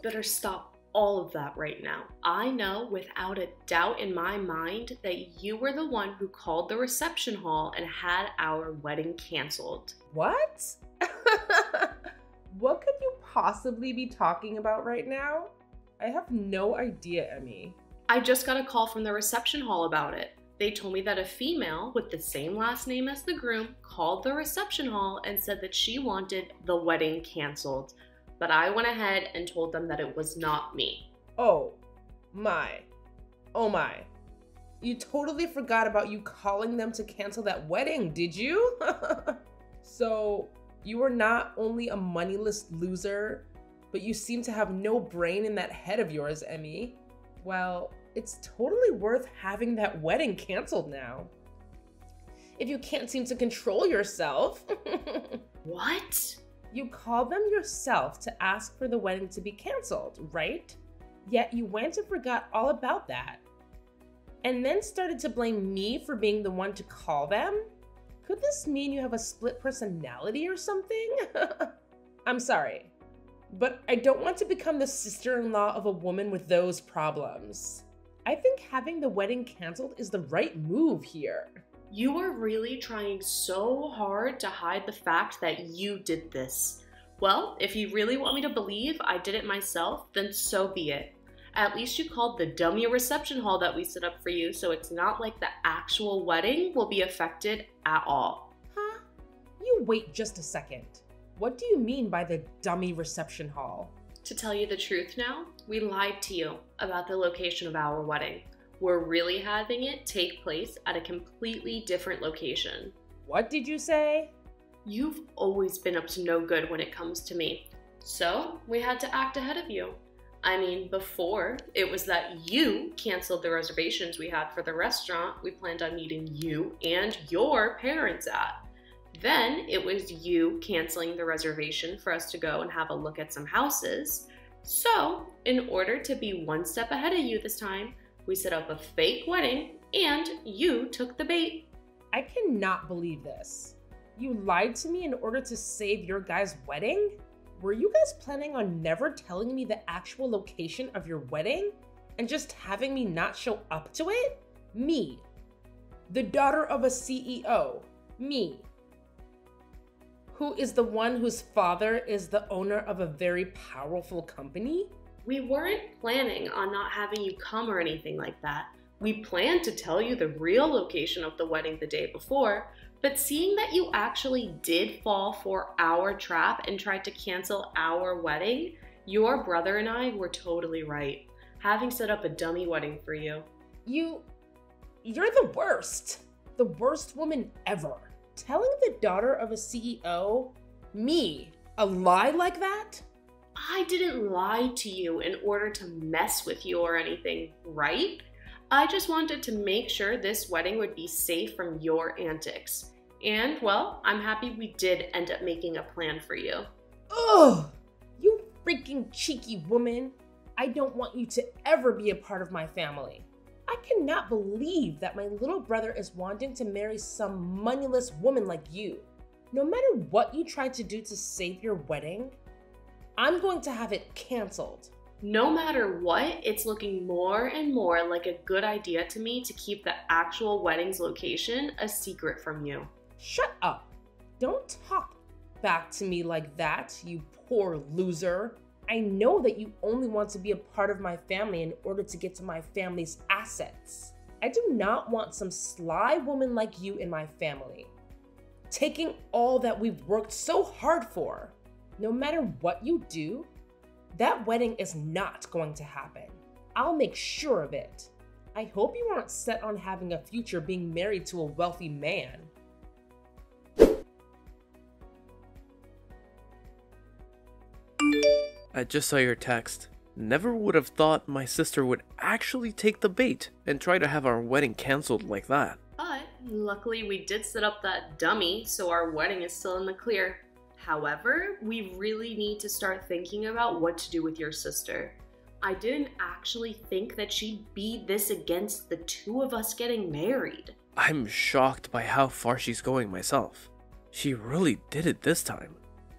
better stop all of that right now. I know without a doubt in my mind that you were the one who called the reception hall and had our wedding canceled. What? What could you possibly be talking about right now? I have no idea, Emmy. I just got a call from the reception hall about it. They told me that a female with the same last name as the groom called the reception hall and said that she wanted the wedding canceled. But I went ahead and told them that it was not me. Oh my. Oh my. You totally forgot about you calling them to cancel that wedding, did you? So you were not only a moneyless loser, but you seem to have no brain in that head of yours, Emmy. Well, it's totally worth having that wedding canceled now. If you can't seem to control yourself. What? You called them yourself to ask for the wedding to be canceled, right? Yet you went and forgot all about that. And then started to blame me for being the one to call them? Could this mean you have a split personality or something? I'm sorry, but I don't want to become the sister-in-law of a woman with those problems. I think having the wedding canceled is the right move here. You are really trying so hard to hide the fact that you did this. Well, if you really want me to believe I did it myself, then so be it. At least you called the dummy reception hall that we set up for you, so it's not like the actual wedding will be affected at all. Huh? You wait just a second. What do you mean by the dummy reception hall? To tell you the truth now, we lied to you about the location of our wedding. We're really having it take place at a completely different location. What did you say? You've always been up to no good when it comes to me, so we had to act ahead of you. I mean, before, it was that you canceled the reservations we had for the restaurant we planned on meeting you and your parents at. Then it was you canceling the reservation for us to go and have a look at some houses. So, in order to be one step ahead of you this time, we set up a fake wedding and you took the bait. I cannot believe this. You lied to me in order to save your guys' wedding? Were you guys planning on never telling me the actual location of your wedding and just having me not show up to it? Me, the daughter of a CEO, me, who is the one whose father is the owner of a very powerful company? We weren't planning on not having you come or anything like that. We planned to tell you the real location of the wedding the day before, but seeing that you actually did fall for our trap and tried to cancel our wedding, your brother and I were totally right, having set up a dummy wedding for you. You're the worst woman ever. Telling the daughter of a CEO, me, a lie like that? I didn't lie to you in order to mess with you or anything, right? I just wanted to make sure this wedding would be safe from your antics. And, well, I'm happy we did end up making a plan for you. Ugh! You freaking cheeky woman. I don't want you to ever be a part of my family. I cannot believe that my little brother is wanting to marry some moneyless woman like you. No matter what you tried to do to save your wedding, I'm going to have it canceled. No matter what, it's looking more and more like a good idea to me to keep the actual wedding's location a secret from you. Shut up. Don't talk back to me like that, you poor loser. I know that you only want to be a part of my family in order to get to my family's assets. I do not want some sly woman like you in my family, taking all that we've worked so hard for. No matter what you do, that wedding is not going to happen. I'll make sure of it. I hope you aren't set on having a future being married to a wealthy man. I just saw your text. Never would have thought my sister would actually take the bait and try to have our wedding cancelled like that. But luckily we did set up that dummy, so our wedding is still in the clear. However, we really need to start thinking about what to do with your sister. I didn't actually think that she'd be this against the two of us getting married. I'm shocked by how far she's going myself. She really did it this time.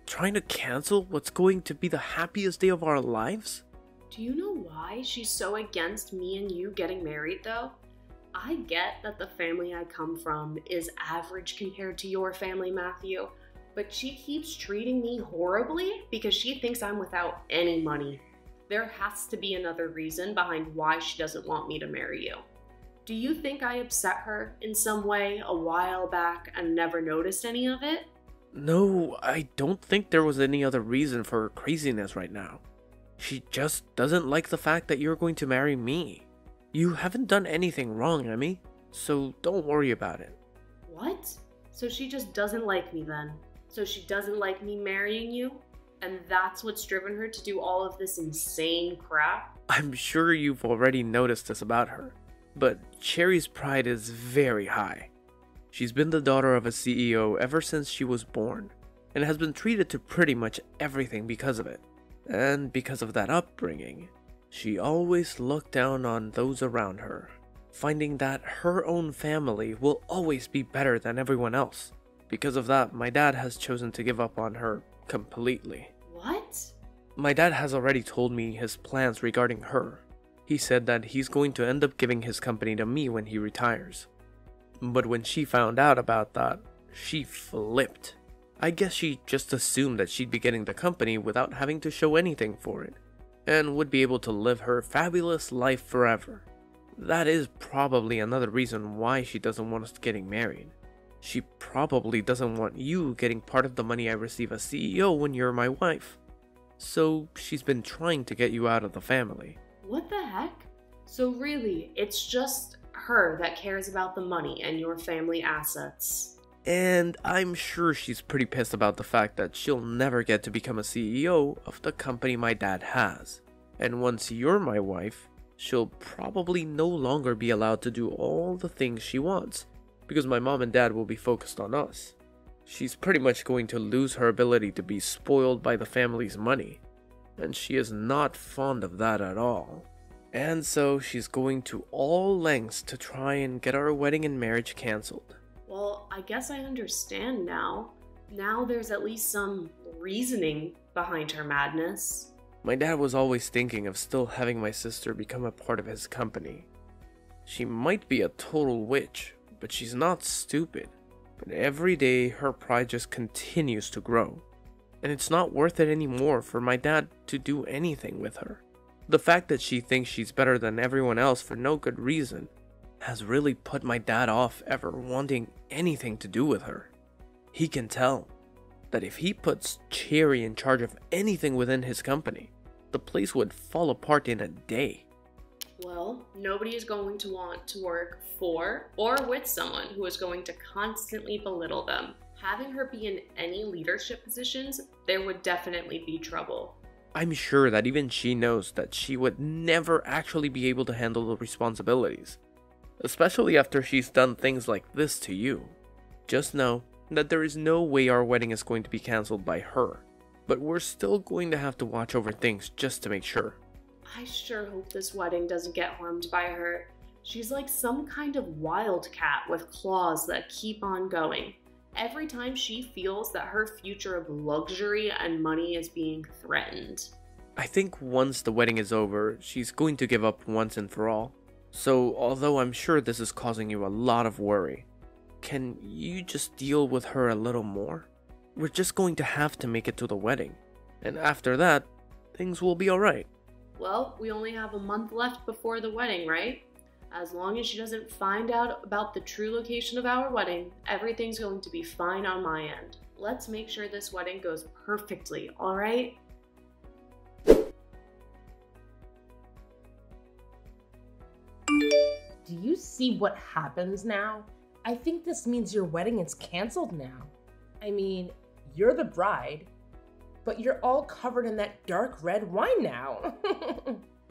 Trying to cancel what's going to be the happiest day of our lives? Do you know why she's so against me and you getting married though? I get that the family I come from is average compared to your family, Matthew, but she keeps treating me horribly because she thinks I'm without any money. There has to be another reason behind why she doesn't want me to marry you. Do you think I upset her in some way a while back and never noticed any of it? No, I don't think there was any other reason for her craziness right now. She just doesn't like the fact that you're going to marry me. You haven't done anything wrong, Emmy, so don't worry about it. What? So she just doesn't like me then? So she doesn't like me marrying you? And that's what's driven her to do all of this insane crap? I'm sure you've already noticed this about her, but Cherry's pride is very high. She's been the daughter of a CEO ever since she was born, and has been treated to pretty much everything because of it. And because of that upbringing, she always looked down on those around her, finding that her own family will always be better than everyone else. Because of that, my dad has chosen to give up on her completely. What? My dad has already told me his plans regarding her. He said that he's going to end up giving his company to me when he retires. But when she found out about that, she flipped. I guess she just assumed that she'd be getting the company without having to show anything for it, and would be able to live her fabulous life forever. That is probably another reason why she doesn't want us getting married. She probably doesn't want you getting part of the money I receive as CEO when you're my wife. So she's been trying to get you out of the family. What the heck? So really, it's just her that cares about the money and your family assets. And I'm sure she's pretty pissed about the fact that she'll never get to become a CEO of the company my dad has. And once you're my wife, she'll probably no longer be allowed to do all the things she wants, because my mom and dad will be focused on us. She's pretty much going to lose her ability to be spoiled by the family's money, and she is not fond of that at all. And so she's going to all lengths to try and get our wedding and marriage cancelled. Well, I guess I understand now. Now there's at least some reasoning behind her madness. My dad was always thinking of still having my sister become a part of his company. She might be a total witch, but she's not stupid. But every day her pride just continues to grow. And it's not worth it anymore for my dad to do anything with her. The fact that she thinks she's better than everyone else for no good reason has really put my dad off ever wanting anything to do with her. He can tell that if he puts Cherry in charge of anything within his company, the place would fall apart in a day. Well, nobody is going to want to work for or with someone who is going to constantly belittle them. Having her be in any leadership positions, there would definitely be trouble. I'm sure that even she knows that she would never actually be able to handle the responsibilities, especially after she's done things like this to you. Just know that there is no way our wedding is going to be cancelled by her, but we're still going to have to watch over things just to make sure. I sure hope this wedding doesn't get harmed by her. She's like some kind of wildcat with claws that keep on going. Every time she feels that her future of luxury and money is being threatened. I think once the wedding is over, she's going to give up once and for all. So, although I'm sure this is causing you a lot of worry, can you just deal with her a little more? We're just going to have to make it to the wedding, and after that, things will be alright. Well, we only have a month left before the wedding, right? As long as she doesn't find out about the true location of our wedding, everything's going to be fine on my end. Let's make sure this wedding goes perfectly, alright? Do you see what happens now? I think this means your wedding is canceled now. I mean, you're the bride, but you're all covered in that dark red wine now.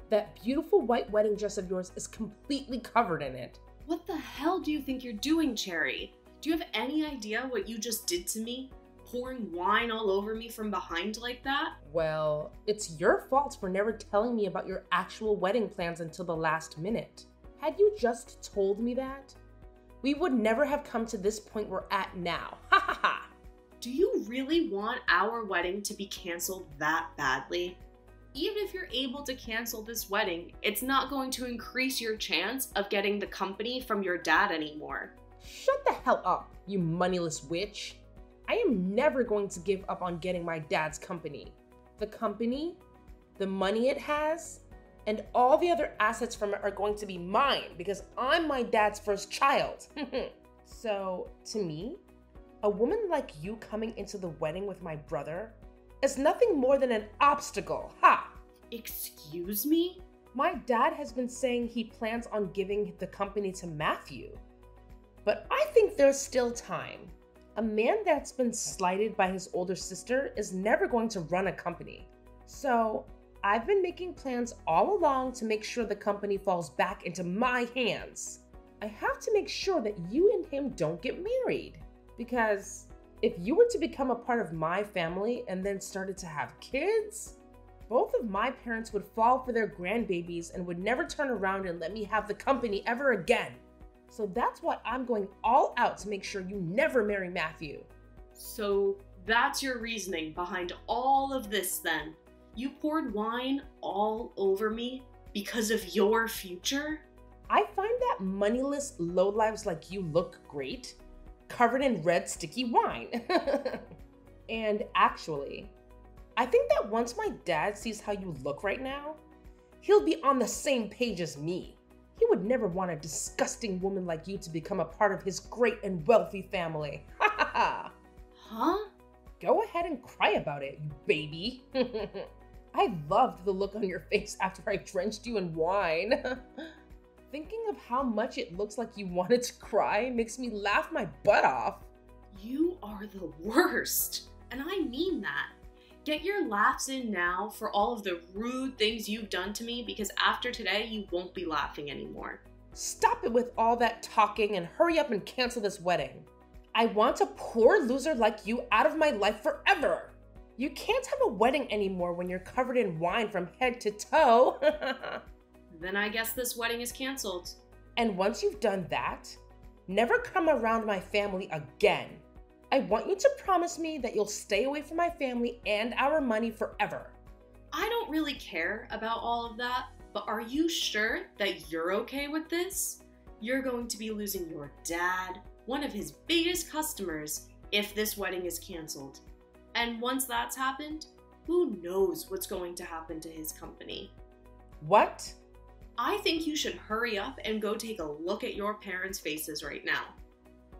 That beautiful white wedding dress of yours is completely covered in it. What the hell do you think you're doing, Cherry? Do you have any idea what you just did to me? Pouring wine all over me from behind like that? Well, it's your fault for never telling me about your actual wedding plans until the last minute. Had you just told me that, we would never have come to this point we're at now. Ha ha ha! Do you really want our wedding to be canceled that badly? Even if if you're able to cancel this wedding, it's not going to increase your chance of getting the company from your dad anymore. Shut the hell up, you moneyless witch. I am never going to give up on getting my dad's company. The company, the money it has, and all the other assets from it are going to be mine because I'm my dad's first child. So, to me, a woman like you coming into the wedding with my brother is nothing more than an obstacle, ha! Excuse me? My dad has been saying he plans on giving the company to Matthew. But I think there's still time. A man that's been slighted by his older sister is never going to run a company. So, I've been making plans all along to make sure the company falls back into my hands. I have to make sure that you and him don't get married. Because if you were to become a part of my family and then started to have kids, both of my parents would fall for their grandbabies and would never turn around and let me have the company ever again. So that's why I'm going all out to make sure you never marry Matthew. So that's your reasoning behind all of this then? You poured wine all over me because of your future? I find that moneyless lowlives like you look great, covered in red sticky wine. And actually, I think that once my dad sees how you look right now, he'll be on the same page as me. He would never want a disgusting woman like you to become a part of his great and wealthy family. Ha ha ha! Huh? Go ahead and cry about it, you baby. I loved the look on your face after I drenched you in wine. Thinking of how much it looks like you wanted to cry makes me laugh my butt off. You are the worst, and I mean that. Get your laughs in now for all of the rude things you've done to me, because after today, you won't be laughing anymore. Stop it with all that talking and hurry up and cancel this wedding. I want a poor loser like you out of my life forever. You can't have a wedding anymore when you're covered in wine from head to toe. Then I guess this wedding is canceled. And once you've done that, never come around my family again. I want you to promise me that you'll stay away from my family and our money forever. I don't really care about all of that, but are you sure that you're okay with this? You're going to be losing your dad, one of his biggest customers, if this wedding is canceled. And once that's happened, who knows what's going to happen to his company? What? I think you should hurry up and go take a look at your parents' faces right now.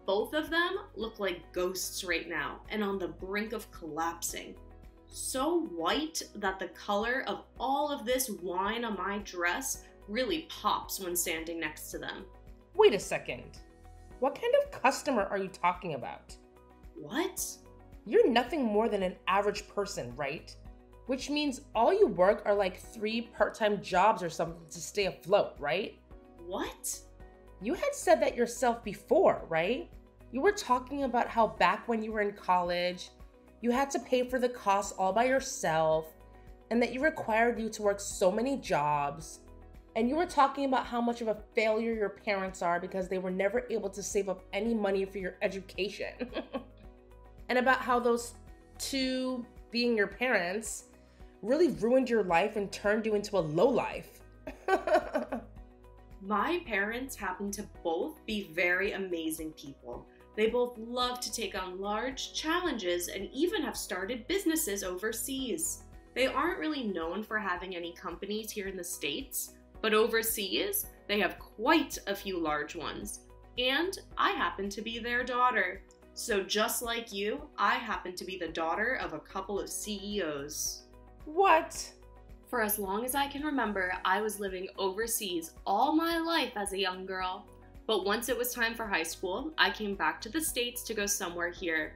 Both of them look like ghosts right now and on the brink of collapsing. So white that the color of all of this wine on my dress really pops when standing next to them. Wait a second. What kind of customer are you talking about? What? You're nothing more than an average person, right? Which means all you work are like 3 part-time jobs or something to stay afloat, right? What? You had said that yourself before, right? You were talking about how back when you were in college, you had to pay for the costs all by yourself, and that you required you to work so many jobs. And you were talking about how much of a failure your parents are because they were never able to save up any money for your education. And about how those 2 being your parents really ruined your life and turned you into a lowlife. My parents happen to both be very amazing people. They both love to take on large challenges and even have started businesses overseas. They aren't really known for having any companies here in the States, but overseas, they have quite a few large ones. And I happen to be their daughter. So just like you, I happen to be the daughter of a couple of CEOs. What? For as long as I can remember, I was living overseas all my life as a young girl. But once it was time for high school, I came back to the States to go somewhere here.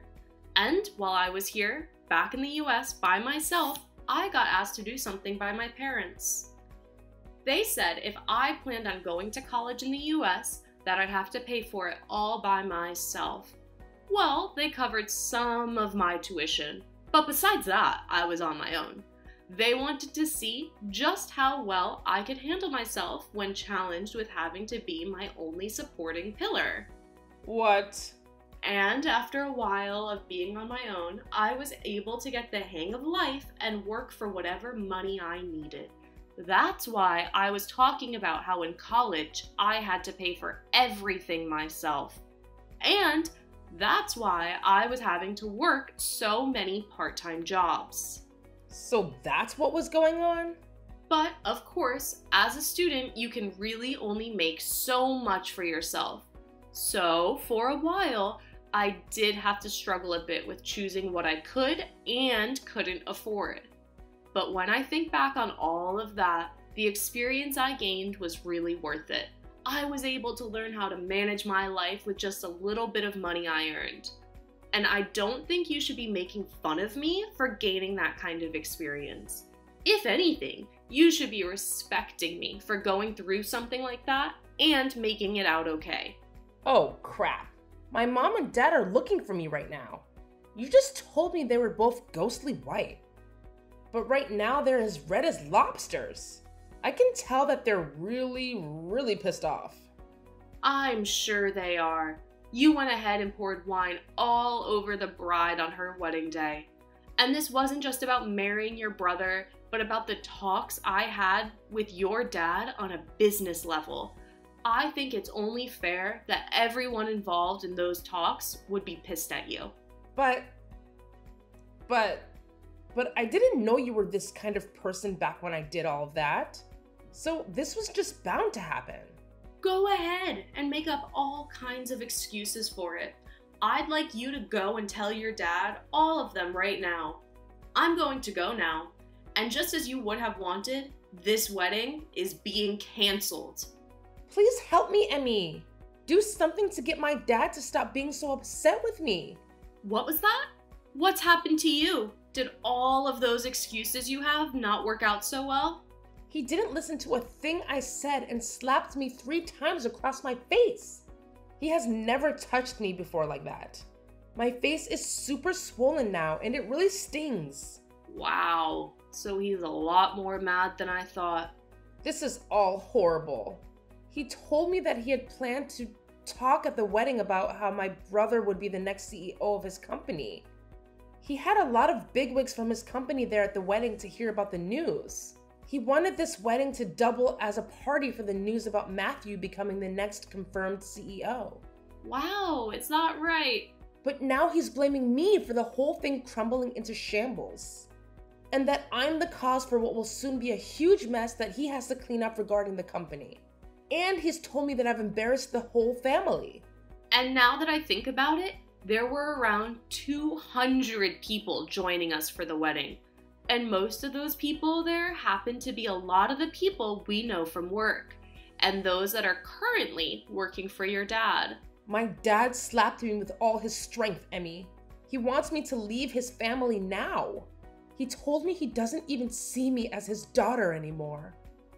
And while I was here, back in the US by myself, I got asked to do something by my parents. They said if I planned on going to college in the US, that I'd have to pay for it all by myself. Well, they covered some of my tuition, but besides that, I was on my own. They wanted to see just how well I could handle myself when challenged with having to be my only supporting pillar. What? And after a while of being on my own, I was able to get the hang of life and work for whatever money I needed. That's why I was talking about how in college I had to pay for everything myself. And that's why I was having to work so many part-time jobs. So that's what was going on? But of course, as a student, you can really only make so much for yourself. So for a while, I did have to struggle a bit with choosing what I could and couldn't afford. But when I think back on all of that, the experience I gained was really worth it. I was able to learn how to manage my life with just a little bit of money I earned. And I don't think you should be making fun of me for gaining that kind of experience. If anything, you should be respecting me for going through something like that and making it out okay. Oh, crap. My mom and dad are looking for me right now. You just told me they were both ghostly white. But right now they're as red as lobsters. I can tell that they're really pissed off. I'm sure they are. You went ahead and poured wine all over the bride on her wedding day. And this wasn't just about marrying your brother, but about the talks I had with your dad on a business level. I think it's only fair that everyone involved in those talks would be pissed at you. But I didn't know you were this kind of person back when I did all of that. So this was just bound to happen. Go ahead and make up all kinds of excuses for it. I'd like you to go and tell your dad all of them right now. I'm going to go now. And just as you would have wanted, this wedding is being canceled. Please help me, Emmy. Do something to get my dad to stop being so upset with me. What was that? What's happened to you? Did all of those excuses you have not work out so well? He didn't listen to a thing I said and slapped me 3 times across my face. He has never touched me before like that. My face is super swollen now and it really stings. Wow, so he's a lot more mad than I thought. This is all horrible. He told me that he had planned to talk at the wedding about how my brother would be the next CEO of his company. He had a lot of bigwigs from his company there at the wedding to hear about the news. He wanted this wedding to double as a party for the news about Matthew becoming the next confirmed CEO. Wow, it's not right. But now he's blaming me for the whole thing crumbling into shambles. And that I'm the cause for what will soon be a huge mess that he has to clean up regarding the company. And he's told me that I've embarrassed the whole family. And now that I think about it, there were around 200 people joining us for the wedding. And most of those people there happen to be a lot of the people we know from work, and those that are currently working for your dad. My dad slapped me with all his strength, Emmy. He wants me to leave his family now. He told me he doesn't even see me as his daughter anymore.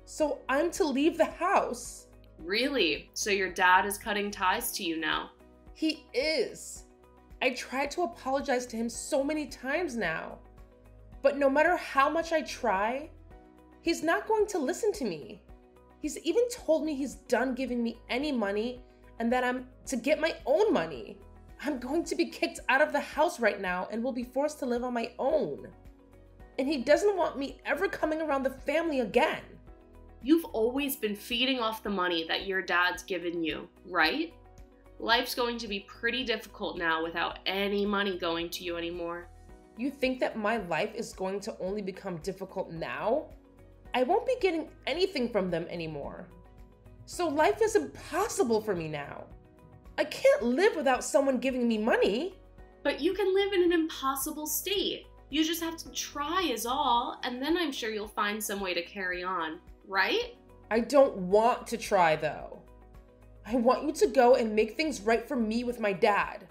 So I'm to leave the house. Really? So your dad is cutting ties to you now? He is. I tried to apologize to him so many times now. But no matter how much I try, he's not going to listen to me. He's even told me he's done giving me any money and that I'm to get my own money. I'm going to be kicked out of the house right now and will be forced to live on my own. And he doesn't want me ever coming around the family again. You've always been feeding off the money that your dad's given you, right? Life's going to be pretty difficult now without any money going to you anymore. You think that my life is going to only become difficult now? I won't be getting anything from them anymore. So life is impossible for me now. I can't live without someone giving me money. But you can live in an impossible state. You just have to try is all, and then I'm sure you'll find some way to carry on, right? I don't want to try though. I want you to go and make things right for me with my dad.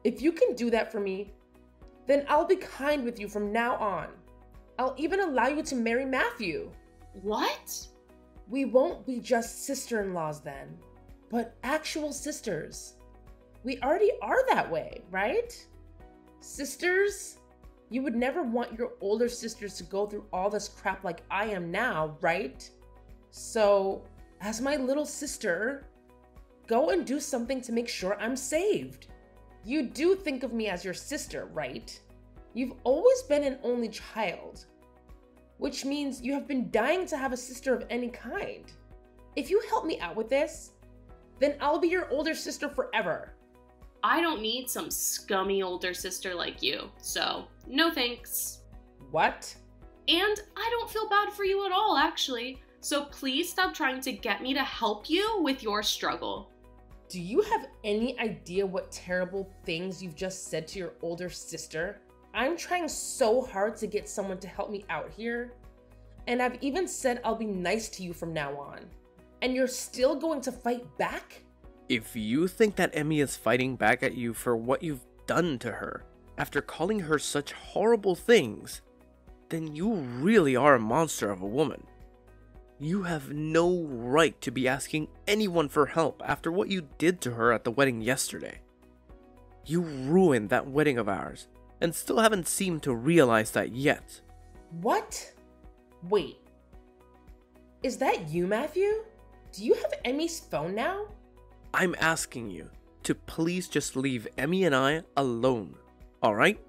If you can do that for me, then I'll be kind with you from now on. I'll even allow you to marry Matthew. What? We won't be just sister-in-laws then, but actual sisters. We already are that way, right? Sisters? You would never want your older sisters to go through all this crap like I am now, right? So, as my little sister, go and do something to make sure I'm saved. You do think of me as your sister, right? You've always been an only child, which means you have been dying to have a sister of any kind. If you help me out with this, then I'll be your older sister forever. I don't need some scummy older sister like you, so no thanks. What? And I don't feel bad for you at all, actually, so please stop trying to get me to help you with your struggle. Do you have any idea what terrible things you've just said to your older sister? I'm trying so hard to get someone to help me out here, and I've even said I'll be nice to you from now on. And you're still going to fight back? If you think that Emmy is fighting back at you for what you've done to her, after calling her such horrible things, then you really are a monster of a woman. You have no right to be asking anyone for help after what you did to her at the wedding yesterday. You ruined that wedding of ours, and still haven't seemed to realize that yet. What? Wait. Is that you, Matthew? Do you have Emmy's phone now? I'm asking you to please just leave Emmy and I alone, alright?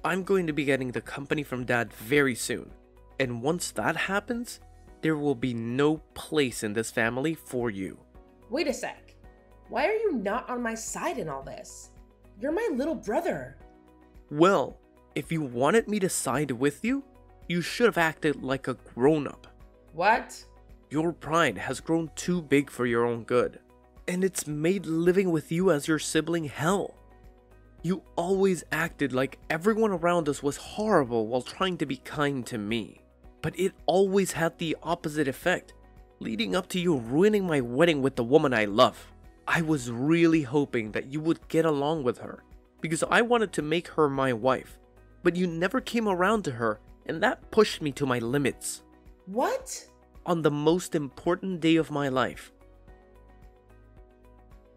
I'm going to be getting the company from Dad very soon, and once that happens, there will be no place in this family for you. Wait a sec. Why are you not on my side in all this? You're my little brother. Well, if you wanted me to side with you, you should have acted like a grown-up. What? Your pride has grown too big for your own good, and it's made living with you as your sibling hell. You always acted like everyone around us was horrible while trying to be kind to me, but it always had the opposite effect, leading up to you ruining my wedding with the woman I love. I was really hoping that you would get along with her, because I wanted to make her my wife, but you never came around to her, and that pushed me to my limits. What? On the most important day of my life,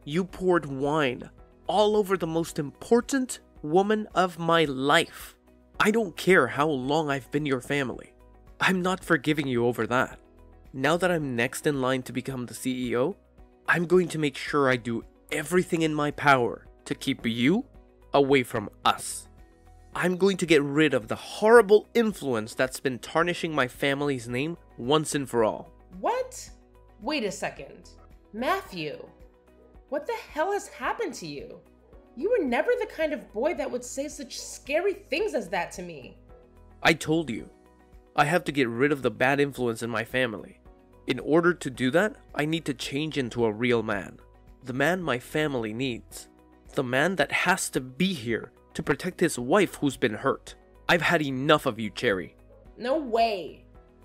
you poured wine all over the most important woman of my life. I don't care how long I've been your family. I'm not forgiving you over that. Now that I'm next in line to become the CEO, I'm going to make sure I do everything in my power to keep you away from us. I'm going to get rid of the horrible influence that's been tarnishing my family's name once and for all. What? Wait a second. Matthew, what the hell has happened to you? You were never the kind of boy that would say such scary things as that to me. I told you, I have to get rid of the bad influence in my family. In order to do that, I need to change into a real man. The man my family needs. The man that has to be here to protect his wife who's been hurt. I've had enough of you, Cherry. No way.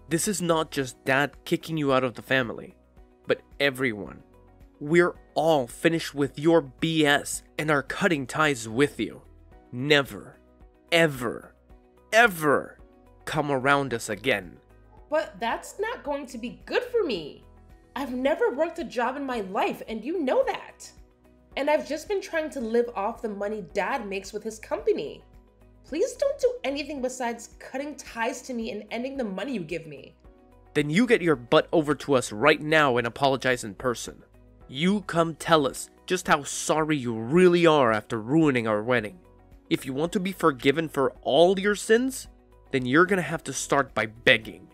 This is not just Dad kicking you out of the family, but everyone. We're all finished with your BS and are cutting ties with you. Never, ever, ever come around us again. But that's not going to be good for me. I've never worked a job in my life, and you know that. And I've just been trying to live off the money Dad makes with his company. Please don't do anything besides cutting ties to me and ending the money you give me. Then you get your butt over to us right now and apologize in person. You come tell us just how sorry you really are after ruining our wedding. If you want to be forgiven for all your sins, then you're gonna have to start by begging.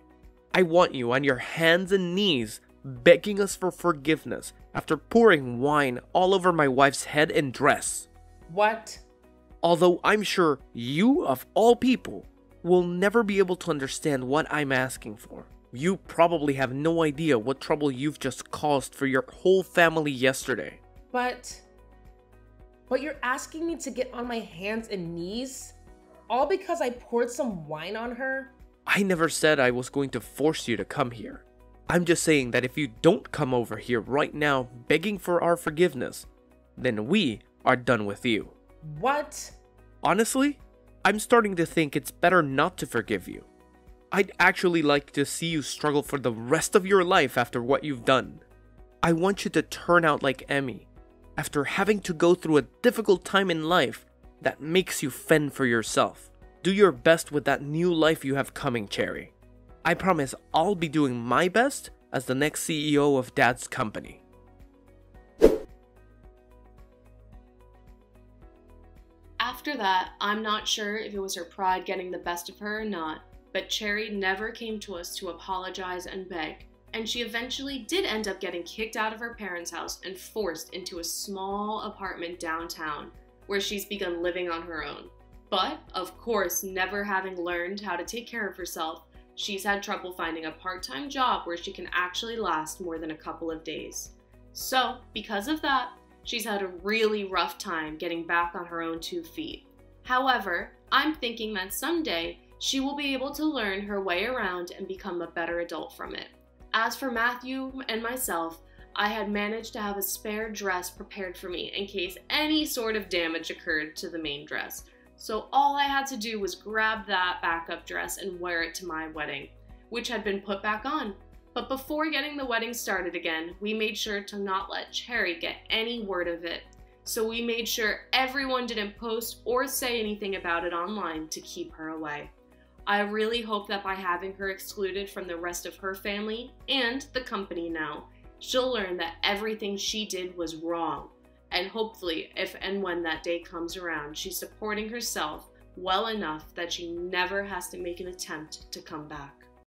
I want you on your hands and knees begging us for forgiveness after pouring wine all over my wife's head and dress. What? Although I'm sure you, of all people, will never be able to understand what I'm asking for. You probably have no idea what trouble you've just caused for your whole family yesterday. But you're asking me to get on my hands and knees? All because I poured some wine on her? I never said I was going to force you to come here. I'm just saying that if you don't come over here right now begging for our forgiveness, then we are done with you. What? Honestly, I'm starting to think it's better not to forgive you. I'd actually like to see you struggle for the rest of your life after what you've done. I want you to turn out like Emmy, after having to go through a difficult time in life that makes you fend for yourself. Do your best with that new life you have coming, Cherry. I promise I'll be doing my best as the next CEO of Dad's company. After that, I'm not sure if it was her pride getting the best of her or not, but Cherry never came to us to apologize and beg, and she eventually did end up getting kicked out of her parents' house and forced into a small apartment downtown, where she's begun living on her own. But, of course, never having learned how to take care of herself, she's had trouble finding a part-time job where she can actually last more than a couple of days. So, because of that, she's had a really rough time getting back on her own 2 feet. However, I'm thinking that someday she will be able to learn her way around and become a better adult from it. As for Matthew and myself, I had managed to have a spare dress prepared for me in case any sort of damage occurred to the main dress. So all I had to do was grab that backup dress and wear it to my wedding, which had been put back on. But before getting the wedding started again, we made sure to not let Cherry get any word of it. So we made sure everyone didn't post or say anything about it online to keep her away. I really hope that by having her excluded from the rest of her family and the company now, she'll learn that everything she did was wrong. And hopefully, if and when that day comes around, she's supporting herself well enough that she never has to make an attempt to come back.